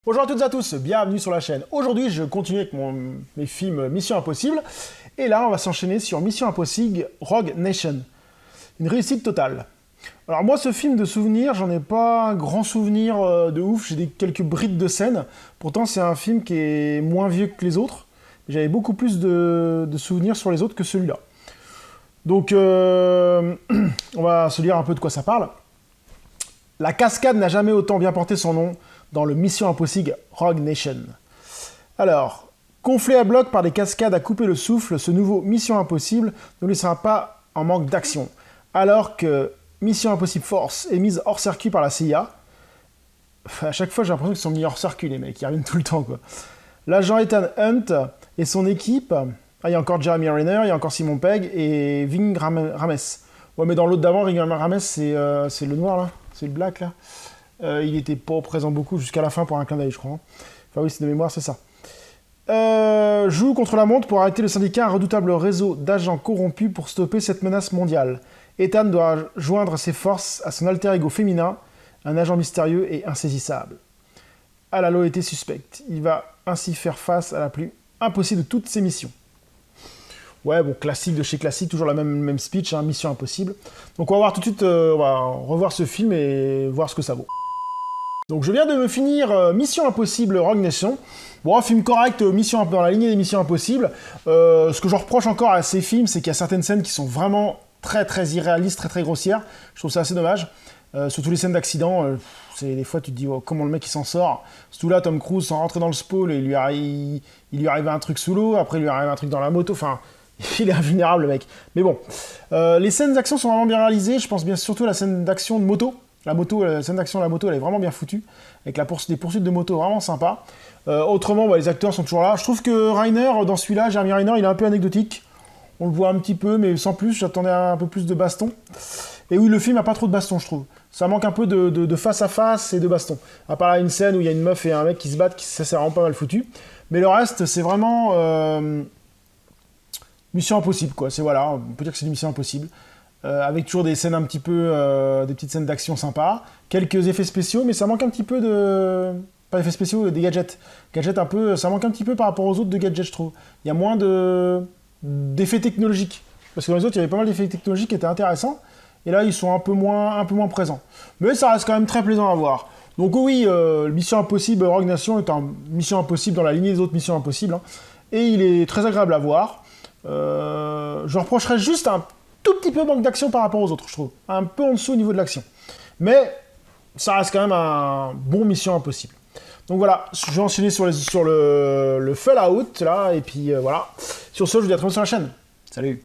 Bonjour à toutes et à tous, bienvenue sur la chaîne. Aujourd'hui, je continue avec mes films Mission Impossible. Et là, on va s'enchaîner sur Mission Impossible Rogue Nation. Une réussite totale. Alors moi, ce film de souvenirs, j'en ai pas un grand souvenir de ouf. J'ai quelques brides de scènes. Pourtant, c'est un film qui est moins vieux que les autres. J'avais beaucoup plus de souvenirs sur les autres que celui-là. Donc, on va se lire un peu de quoi ça parle. La cascade n'a jamais autant bien porté son nom dans le Mission Impossible Rogue Nation. Alors, gonflé à bloc par des cascades à couper le souffle, ce nouveau Mission Impossible ne laissera pas en manque d'action. Alors que Mission Impossible Force est mise hors circuit par la CIA, à chaque fois j'ai l'impression qu'ils sont mis hors circuit les mecs, ils reviennent tout le temps quoi. L'agent Ethan Hunt et son équipe, il y a encore Jeremy Renner, il y a encore Simon Pegg et Ving Rames. Ouais mais dans l'autre d'avant, Ving Rames c'est le noir là, c'est le black là. Il était pas présent beaucoup jusqu'à la fin pour un clin d'œil, je crois. Enfin oui, c'est de mémoire, c'est ça. Joue contre la montre pour arrêter le syndicat, un redoutable réseau d'agents corrompus pour stopper cette menace mondiale. Ethan doit joindre ses forces à son alter ego féminin, un agent mystérieux et insaisissable. À la loyauté suspecte. Il va ainsi faire face à la plus impossible de toutes ses missions. Ouais, bon, classique de chez classique, toujours la même speech, hein, Mission Impossible. Donc on va voir tout de suite, on va revoir ce film et voir ce que ça vaut. Donc je viens de me finir Mission Impossible Rogue Nation. Bon, un film correct, mission dans la lignée des Missions Impossibles. Ce que je reproche encore à ces films, c'est qu'il y a certaines scènes qui sont vraiment très irréalistes, très grossières. Je trouve ça assez dommage. Surtout les scènes d'accident, des fois tu te dis oh, comment le mec il s'en sort. Surtout là, Tom Cruise sans rentrer dans le spoil, il lui arrive un truc sous l'eau, après il lui arrive un truc dans la moto, enfin... Il est invulnérable le mec. Mais bon, les scènes d'action sont vraiment bien réalisées. Je pense bien surtout à la scène d'action de moto. La scène d'action de la moto, elle est vraiment bien foutue. Avec des poursuites de moto vraiment sympa. Autrement, les acteurs sont toujours là. Je trouve que Reiner, dans celui-là, Jeremy Renner, il est un peu anecdotique. On le voit un petit peu, mais sans plus. J'attendais un peu plus de baston. Et oui, le film n'a pas trop de baston, je trouve. Ça manque un peu de face à face et de baston. À part là, une scène où il y a une meuf et un mec qui se battent, ça c'est vraiment pas mal foutu. Mais le reste, c'est vraiment... Mission Impossible, quoi. C'est voilà, on peut dire que c'est une Mission Impossible. Avec toujours des scènes un petit peu, des petites scènes d'action sympas, quelques effets spéciaux, mais ça manque un petit peu de... Pas d'effets spéciaux, des gadgets. Gadgets un peu, ça manque un petit peu par rapport aux autres de gadgets, je trouve. Il y a moins d'effets technologiques. Parce que dans les autres, il y avait pas mal d'effets technologiques qui étaient intéressants, et là, ils sont un peu moins présents. Mais ça reste quand même très plaisant à voir. Donc oui, Mission Impossible Rogue Nation est un Mission Impossible dans la lignée des autres Missions Impossibles, hein, et il est très agréable à voir. Je reprocherais juste un tout petit peu manque d'action par rapport aux autres, je trouve. Un peu en dessous au niveau de l'action. Mais ça reste quand même un bon Mission Impossible. Donc voilà, je vais enchaîner sur le Fallout, là, et puis voilà. Sur ce, je vous dis à très bientôt sur la chaîne. Salut!